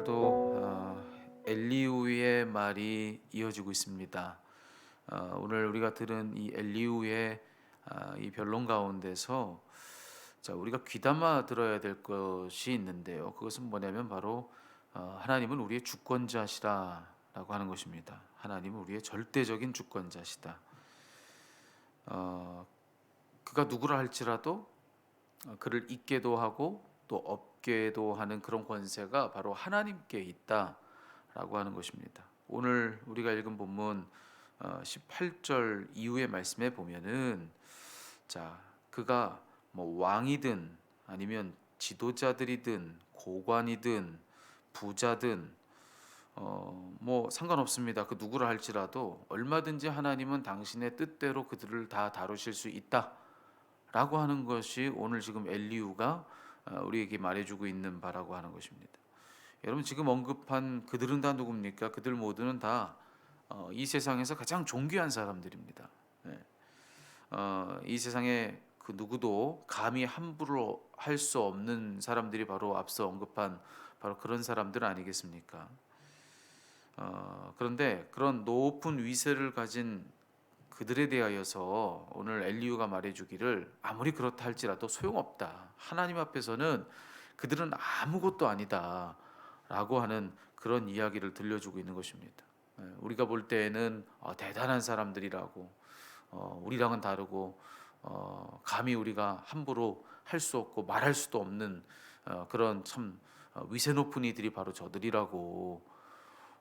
오늘도 엘리후의 말이 이어지고 있습니다. 오늘 우리가 들은 이 엘리후의 이 변론 가운데서 우리가 귀담아 들어야 될 것이 있는데요. 그것은 뭐냐면 바로 하나님은 우리의 주권자시다라고 하는 것입니다. 하나님은 우리의 절대적인 주권자시다. 어, 그가 누구라 할지라도 그를 있게도 하고 또 없게도 하는 그런 권세가 바로 하나님께 있다라고 하는 것입니다. 오늘 우리가 읽은 본문 18절 이후의 말씀에 보면은 그가 뭐 왕이든 아니면 지도자들이든 고관이든 부자든 뭐 상관없습니다. 그 누구라 할지라도 얼마든지 하나님은 당신의 뜻대로 그들을 다 다루실 수 있다. 라고 하는 것이 오늘 지금 엘리후가 우리에게 말해주고 있는 바라고 하는 것입니다. 여러분 지금 언급한 그들은 다 누굽니까? 그들 모두는 다 이 세상에서 가장 존귀한 사람들입니다. 네. 이 세상에 그 누구도 감히 함부로 할 수 없는 사람들이 바로 앞서 언급한 바로 그런 사람들 아니겠습니까? 그런데 그런 높은 위세를 가진 그들에 대하여서 오늘 엘리후가 말해주기를 아무리 그렇다 할지라도 소용없다. 하나님 앞에서는 그들은 아무것도 아니다라고 하는 그런 이야기를 들려주고 있는 것입니다. 우리가 볼 때에는 대단한 사람들이라고 우리랑은 다르고 감히 우리가 함부로 할 수 없고 말할 수도 없는 그런 참 위세 높은 이들이 바로 저들이라고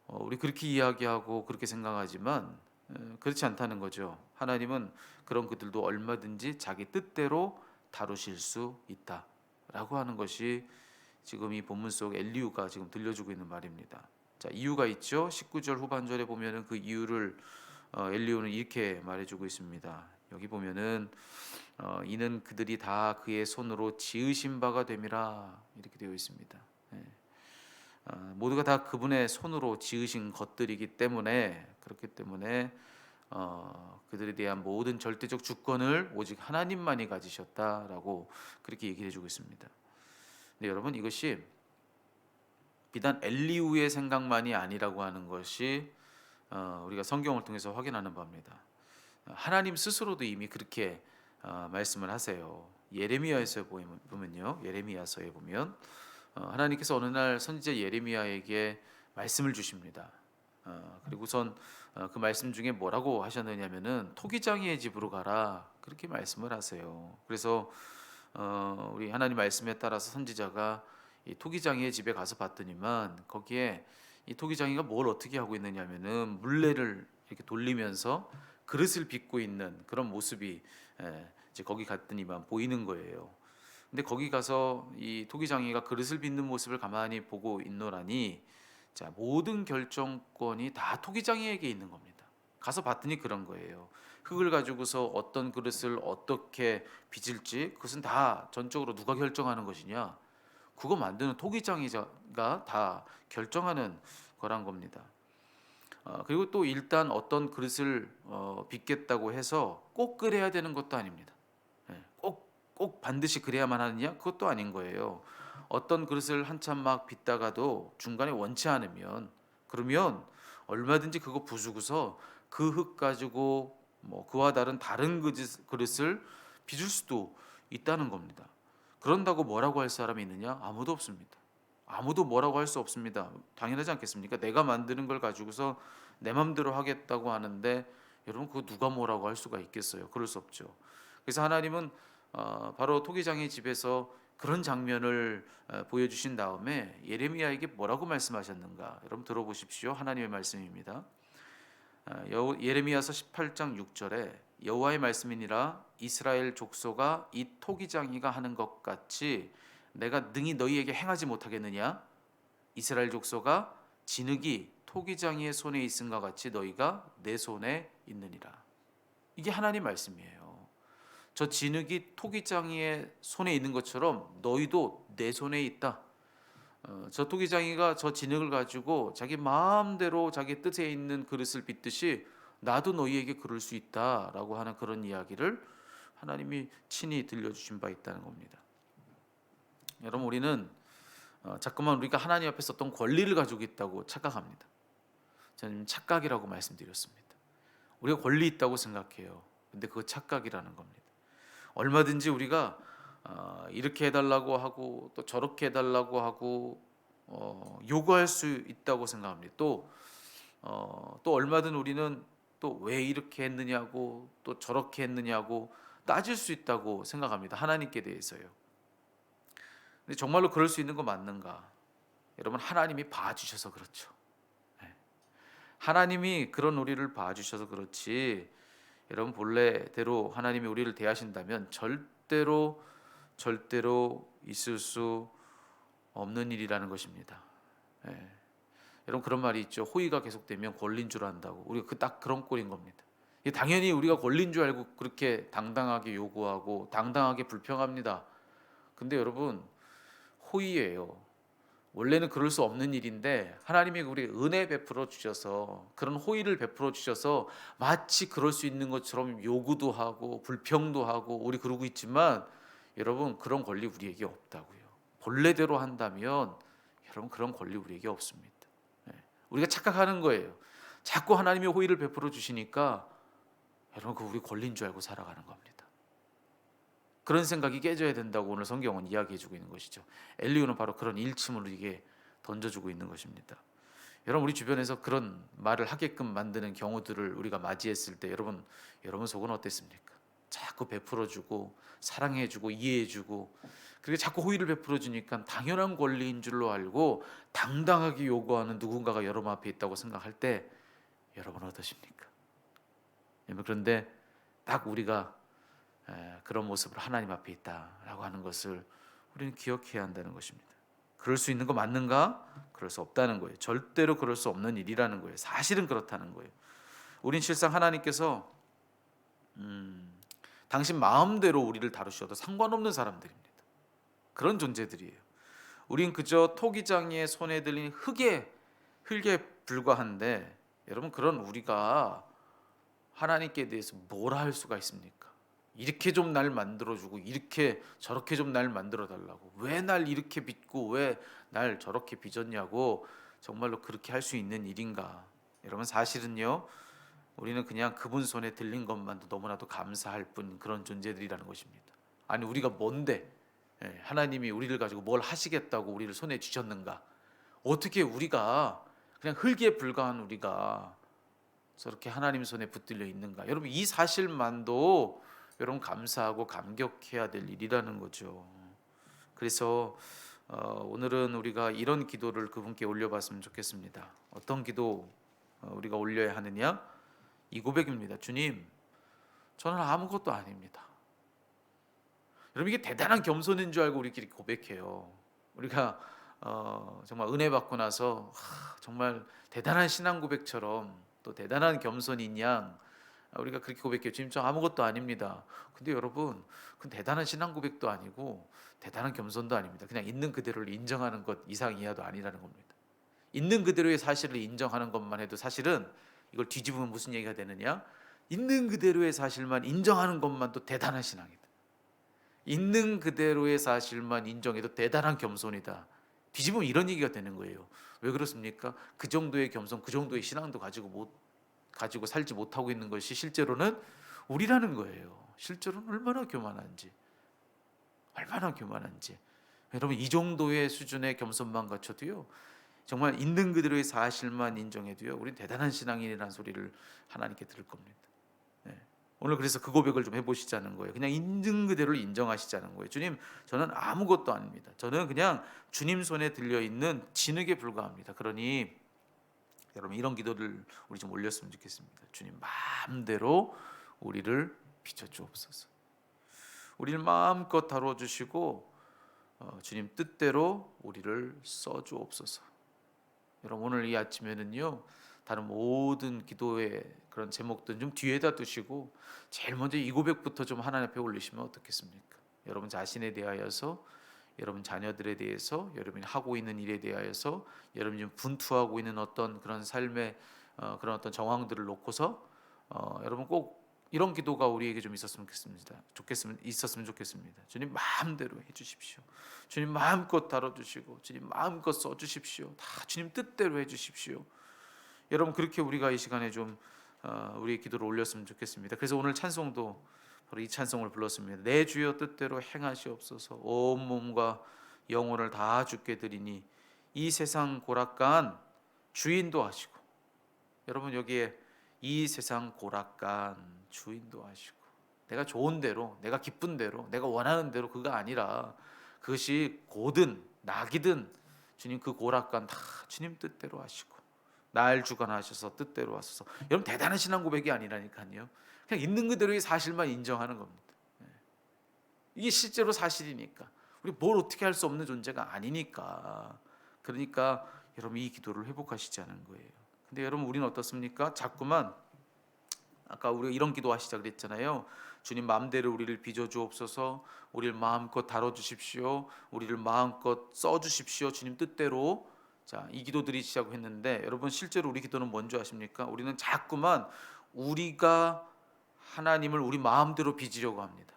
우리 그렇게 이야기하고 그렇게 생각하지만 그렇지 않다는 거죠. 하나님은 그런 그들도 얼마든지 자기 뜻대로 다루실 수 있다라고 하는 것이 지금 이 본문 속 엘리후가 지금 들려주고 있는 말입니다. 이유가 있죠. 19절 후반절에 보면은 그 이유를 엘리후는 이렇게 말해주고 있습니다. 여기 보면은 이는 그들이 다 그의 손으로 지으신 바가 됨이라 이렇게 되어 있습니다. 예. 모두가 다 그분의 손으로 지으신 것들이기 때문에 그렇기 때문에 그들에 대한 모든 절대적 주권을 오직 하나님만이 가지셨다라고 그렇게 얘기를 해주고 있습니다. 근데 여러분 이것이 비단 엘리후의 생각만이 아니라고 하는 것이 우리가 성경을 통해서 확인하는 바입니다. 하나님 스스로도 이미 그렇게 말씀을 하세요. 예레미야에서 보면요, 예레미야서에 보면 하나님께서 어느 날 선지자 예레미야에게 말씀을 주십니다. 그리고선 그 말씀 중에 뭐라고 하셨느냐면은 토기장이의 집으로 가라 그렇게 말씀을 하세요. 그래서 우리 하나님 말씀에 따라서 선지자가 이 토기장이의 집에 가서 봤더니만 거기에 이 토기장이가 뭘 어떻게 하고 있느냐면은 물레를 이렇게 돌리면서 그릇을 빚고 있는 그런 모습이 이제 거기 갔더니만 보이는 거예요. 근데 거기 가서 이 토기장이가 그릇을 빚는 모습을 가만히 보고 있노라니 모든 결정권이 다 토기장이에게 있는 겁니다. 가서 봤더니 그런 거예요. 흙을 가지고서 어떤 그릇을 어떻게 빚을지 그것은 다 전적으로 누가 결정하는 것이냐? 그거 만드는 토기장이가 다 결정하는 거란 겁니다. 그리고 또 일단 어떤 그릇을 빚겠다고 해서 꼭 그래야 되는 것도 아닙니다. 꼭 반드시 그래야만 하느냐? 그것도 아닌 거예요. 어떤 그릇을 한참 막 빚다가도 중간에 원치 않으면 그러면 얼마든지 그거 부수고서 그 흙 가지고 뭐 그와 다른 그릇을 빚을 수도 있다는 겁니다. 그런다고 뭐라고 할 사람이 있느냐? 아무도 없습니다. 아무도 뭐라고 할 수 없습니다. 당연하지 않겠습니까? 내가 만드는 걸 가지고서 내 맘대로 하겠다고 하는데 여러분 그거 누가 뭐라고 할 수가 있겠어요? 그럴 수 없죠. 그래서 하나님은 바로 토기장의 집에서 그런 장면을 보여주신 다음에 예레미야에게 뭐라고 말씀하셨는가? 여러분 들어보십시오. 하나님의 말씀입니다. 예레미야서 18장 6절에 여호와의 말씀이니라 이스라엘 족속아 이 토기장이가 하는 것 같이 내가 능히 너희에게 행하지 못하겠느냐? 이스라엘 족속아 진흙이 토기장이의 손에 있음과 같이 너희가 내 손에 있느니라. 이게 하나님 말씀이에요. 저 진흙이 토기장이의 손에 있는 것처럼 너희도 내 손에 있다. 저 토기장이가 저 진흙을 가지고 자기 마음대로 자기 뜻에 있는 그릇을 빚듯이 나도 너희에게 그럴 수 있다라고 하는 그런 이야기를 하나님이 친히 들려주신 바 있다는 겁니다. 여러분 우리는 자꾸만 우리가 하나님 앞에서 어떤 권리를 가지고 있다고 착각합니다. 저는 착각이라고 말씀드렸습니다. 우리가 권리 있다고 생각해요. 근데 그거 착각이라는 겁니다. 얼마든지 우리가 이렇게 해달라고 하고 또 저렇게 해달라고 하고 요구할 수 있다고 생각합니다. 또 얼마든 우리는 또 왜 이렇게 했느냐고 또 저렇게 했느냐고 따질 수 있다고 생각합니다. 하나님께 대해서요. 근데 정말로 그럴 수 있는 거 맞는가? 여러분, 하나님이 봐주셔서 그렇죠. 네. 하나님이 그런 우리를 봐주셔서 그렇지, 여러분 본래대로 하나님이 우리를 대하신다면 절대로 있을 수 없는 일이라는 것입니다. 예. 여러분, 그런 말이 있죠. 호의가 계속되면 권리인 줄 안다고. 우리가 딱 그런 꼴인 겁니다. 당연히 우리가 권리인 줄 알고 그렇게 당당하게 요구하고 당당하게 불평합니다. 근데 여러분, 호의예요. 원래는 그럴 수 없는 일인데 하나님이 우리 은혜 베풀어 주셔서, 그런 호의를 베풀어 주셔서 마치 그럴 수 있는 것처럼 요구도 하고 불평도 하고 우리 그러고 있지만, 여러분 그런 권리 우리에게 없다고요. 본래대로 한다면 여러분 그런 권리 우리에게 없습니다. 우리가 착각하는 거예요. 자꾸 하나님이 호의를 베풀어 주시니까 여러분 그 우리 권리인 줄 알고 살아가는 겁니다. 그런 생각이 깨져야 된다고 오늘 성경은 이야기해주고 있는 것이죠. 엘리후는 바로 그런 일침으로 이게 던져주고 있는 것입니다. 여러분, 우리 주변에서 그런 말을 하게끔 만드는 경우들을 우리가 맞이했을 때 여러분 속은 어땠습니까? 자꾸 베풀어주고 사랑해주고 이해해주고, 그리고 자꾸 호의를 베풀어주니까 당연한 권리인 줄로 알고 당당하게 요구하는 누군가가 여러분 앞에 있다고 생각할 때 여러분 어떠십니까? 그런데 딱 우리가 그런 모습으로 하나님 앞에 있다라고 하는 것을 우리는 기억해야 한다는 것입니다. 그럴 수 있는 거 맞는가? 그럴 수 없다는 거예요. 절대로 그럴 수 없는 일이라는 거예요. 사실은 그렇다는 거예요. 우린 실상 하나님께서 당신 마음대로 우리를 다루셔도 상관없는 사람들입니다. 그런 존재들이에요. 우린 그저 토기장이의 손에 들린 흙에 불과한데, 여러분 그런 우리가 하나님께 대해서 뭐라 할 수가 있습니까? 이렇게 좀 날 만들어주고 이렇게 저렇게 좀 날 만들어달라고, 왜 날 이렇게 빚고 왜 날 저렇게 빚었냐고 정말로 그렇게 할 수 있는 일인가? 여러분, 사실은요, 우리는 그냥 그분 손에 들린 것만도 너무나도 감사할 뿐 그런 존재들이라는 것입니다. 아니 우리가 뭔데 하나님이 우리를 가지고 뭘 하시겠다고 우리를 손에 쥐셨는가? 어떻게 우리가 그냥 흙에 불과한 우리가 저렇게 하나님 손에 붙들려 있는가? 여러분, 이 사실만도 여러분 감사하고 감격해야 될 일이라는 거죠. 그래서 오늘은 우리가 이런 기도를 그분께 올려봤으면 좋겠습니다. 어떤 기도 우리가 올려야 하느냐? 이 고백입니다. 주님, 저는 아무것도 아닙니다. 여러분, 이게 대단한 겸손인 줄 알고 우리끼리 고백해요. 우리가 정말 은혜 받고 나서 정말 대단한 신앙 고백처럼 또 대단한 겸손인 양 우리가 그렇게 고백해요. 주님, 저 아무것도 아닙니다. 근데 여러분, 그 대단한 신앙 고백도 아니고 대단한 겸손도 아닙니다. 그냥 있는 그대로를 인정하는 것 이상 이하도 아니라는 겁니다. 있는 그대로의 사실을 인정하는 것만 해도, 사실은 이걸 뒤집으면 무슨 얘기가 되느냐? 있는 그대로의 사실만 인정하는 것만도 대단한 신앙이다. 있는 그대로의 사실만 인정해도 대단한 겸손이다. 뒤집으면 이런 얘기가 되는 거예요. 왜 그렇습니까? 그 정도의 겸손, 그 정도의 신앙도 가지고 살지 못하고 있는 것이 실제로는 우리라는 거예요. 실제로는 얼마나 교만한지. 여러분, 이 정도의 수준의 겸손만 갖춰도요, 정말 있는 그대로의 사실만 인정해도요, 우린 대단한 신앙인이라는 소리를 하나님께 들을 겁니다. 오늘 그래서 그 고백을 좀 해보시자는 거예요. 그냥 있는 그대로를 인정하시자는 거예요. 주님, 저는 아무것도 아닙니다. 저는 그냥 주님 손에 들려있는 진흙에 불과합니다. 그러니 여러분, 이런 기도를 우리 좀 올렸으면 좋겠습니다. 주님, 마음대로 우리를 비춰주옵소서. 우리를 마음껏 다뤄주시고 주님 뜻대로 우리를 써주옵소서. 여러분, 오늘 이 아침에는요, 다른 모든 기도의 그런 제목들은 좀 뒤에다 두시고 제일 먼저 이 고백부터 좀 하나님 앞에 올리시면 어떻겠습니까? 여러분 자신에 대하여서, 여러분 자녀들에 대해서, 여러분이 하고 있는 일에 대하여서, 여러분이 분투하고 있는 어떤 그런 삶의 그런 어떤 정황들을 놓고서 여러분 꼭 이런 기도가 우리에게 좀 있었으면 좋겠습니다. 주님, 마음대로 해주십시오. 주님 마음껏 다뤄주시고 주님 마음껏 써주십시오. 다 주님 뜻대로 해주십시오. 여러분 그렇게 우리가 이 시간에 좀 우리의 기도를 올렸으면 좋겠습니다. 그래서 오늘 찬송도 바로 이 찬송을 불렀습니다. 내 주여 뜻대로 행하시옵소서. 온 몸과 영혼을 다 주께 드리니 이 세상 고락간 주인도 하시고, 여러분 여기에 이 세상 고락간 주인도 하시고, 내가 좋은 대로 내가 기쁜 대로 내가 원하는 대로 그가 아니라 그것이 고든 낙이든 주님 그 고락간 다 주님 뜻대로 하시고 날 주관하셔서 뜻대로 하소서. 여러분 대단한 신앙 고백이 아니라니까요. 그냥 있는 그대로의 사실만 인정하는 겁니다. 이게 실제로 사실이니까 우리 뭘 어떻게 할 수 없는 존재가 아니니까. 그러니까 여러분 이 기도를 회복하시자는 거예요. 근데 여러분 우리는 어떻습니까? 자꾸만 아까 우리가 이런 기도하시자 그랬잖아요. 주님 마음대로 우리를 빚어 주옵소서. 우리를 마음껏 다뤄 주십시오. 우리를 마음껏 써 주십시오. 주님 뜻대로. 자, 이 기도 드리시자고 했는데 여러분 실제로 우리 기도는 뭔지 아십니까? 우리는 자꾸만 우리가 하나님을 우리 마음대로 빚으려고 합니다.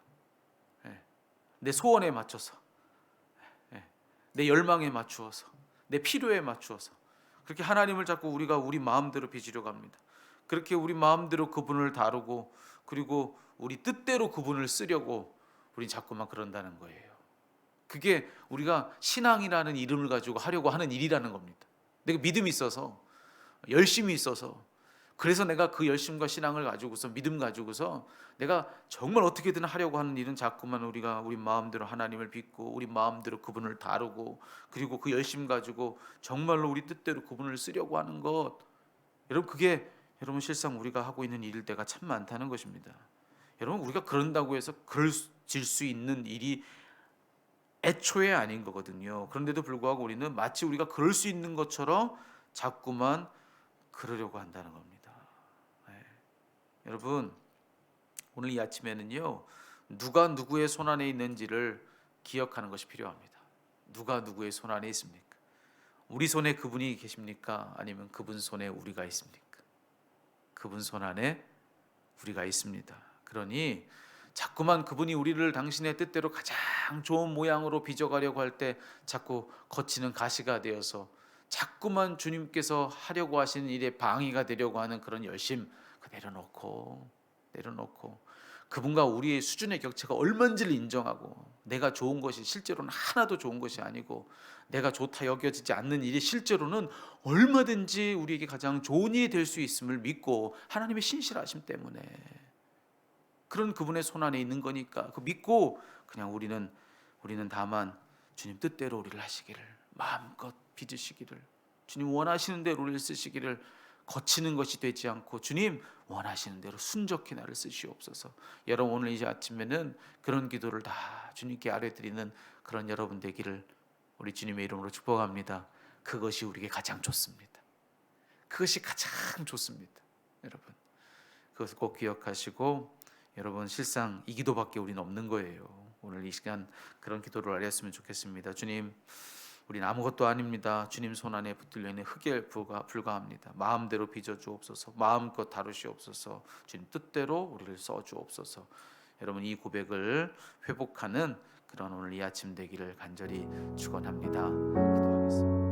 내 소원에 맞춰서, 내 열망에 맞추어서, 내 필요에 맞추어서 그렇게 하나님을 자꾸 우리가 우리 마음대로 빚으려고 합니다. 그렇게 우리 마음대로 그분을 다루고 그리고 우리 뜻대로 그분을 쓰려고 우리 자꾸만 그런다는 거예요. 그게 우리가 신앙이라는 이름을 가지고 하려고 하는 일이라는 겁니다. 내가 믿음이 있어서 열심이 있어서 그래서 내가 그 열심과 신앙을 가지고서 믿음 가지고서 내가 정말 어떻게든 하려고 하는 일은 자꾸만 우리가 우리 마음대로 하나님을 믿고 우리 마음대로 그분을 다루고 그리고 그 열심 가지고 정말로 우리 뜻대로 그분을 쓰려고 하는 것. 여러분 그게 여러분 실상 우리가 하고 있는 일일 때가 참 많다는 것입니다. 여러분 우리가 그런다고 해서 그럴질 수 있는 일이 애초에 아닌 거거든요. 그런데도 불구하고 우리는 마치 우리가 그럴 수 있는 것처럼 자꾸만 그러려고 한다는 겁니다. 여러분 오늘 이 아침에는요 누가 누구의 손안에 있는지를 기억하는 것이 필요합니다. 누가 누구의 손안에 있습니까? 우리 손에 그분이 계십니까? 아니면 그분 손에 우리가 있습니까? 그분 손안에 우리가 있습니다. 그러니 자꾸만 그분이 우리를 당신의 뜻대로 가장 좋은 모양으로 빚어가려고 할 때 자꾸 거치는 가시가 되어서 자꾸만 주님께서 하려고 하시는 일에 방해가 되려고 하는 그런 열심 내려놓고 그분과 우리의 수준의 격차가 얼마인지를 인정하고 내가 좋은 것이 실제로는 하나도 좋은 것이 아니고 내가 좋다 여겨지지 않는 일이 실제로는 얼마든지 우리에게 가장 좋은 일이 될 수 있음을 믿고 하나님의 신실하심 때문에 그런 그분의 손안에 있는 거니까 그 믿고 그냥 우리는 다만 주님 뜻대로 우리를 하시기를 마음껏 빚으시기를 주님 원하시는 대로 우리를 쓰시기를 거치는 것이 되지 않고 주님 원하시는 대로 순적히 나를 쓰시옵소서. 여러분 오늘 이 아침에는 그런 기도를 다 주님께 아뢰드리는 그런 여러분 되기를 우리 주님의 이름으로 축복합니다. 그것이 우리에게 가장 좋습니다. 그것이 가장 좋습니다. 여러분 그것을 꼭 기억하시고 여러분 실상 이 기도밖에 우리는 없는 거예요. 오늘 이 시간 그런 기도를 아뢰었으면 좋겠습니다. 주님 우리는 아무것도 아닙니다. 주님 손안에 붙들려 있는 흙에 불과합니다. 마음대로 빚어주옵소서. 마음껏 다루시옵소서. 주님 뜻대로 우리를 써주옵소서. 여러분 이 고백을 회복하는 그런 오늘 이 아침 되기를 간절히 축원합니다. 기도하겠습니다.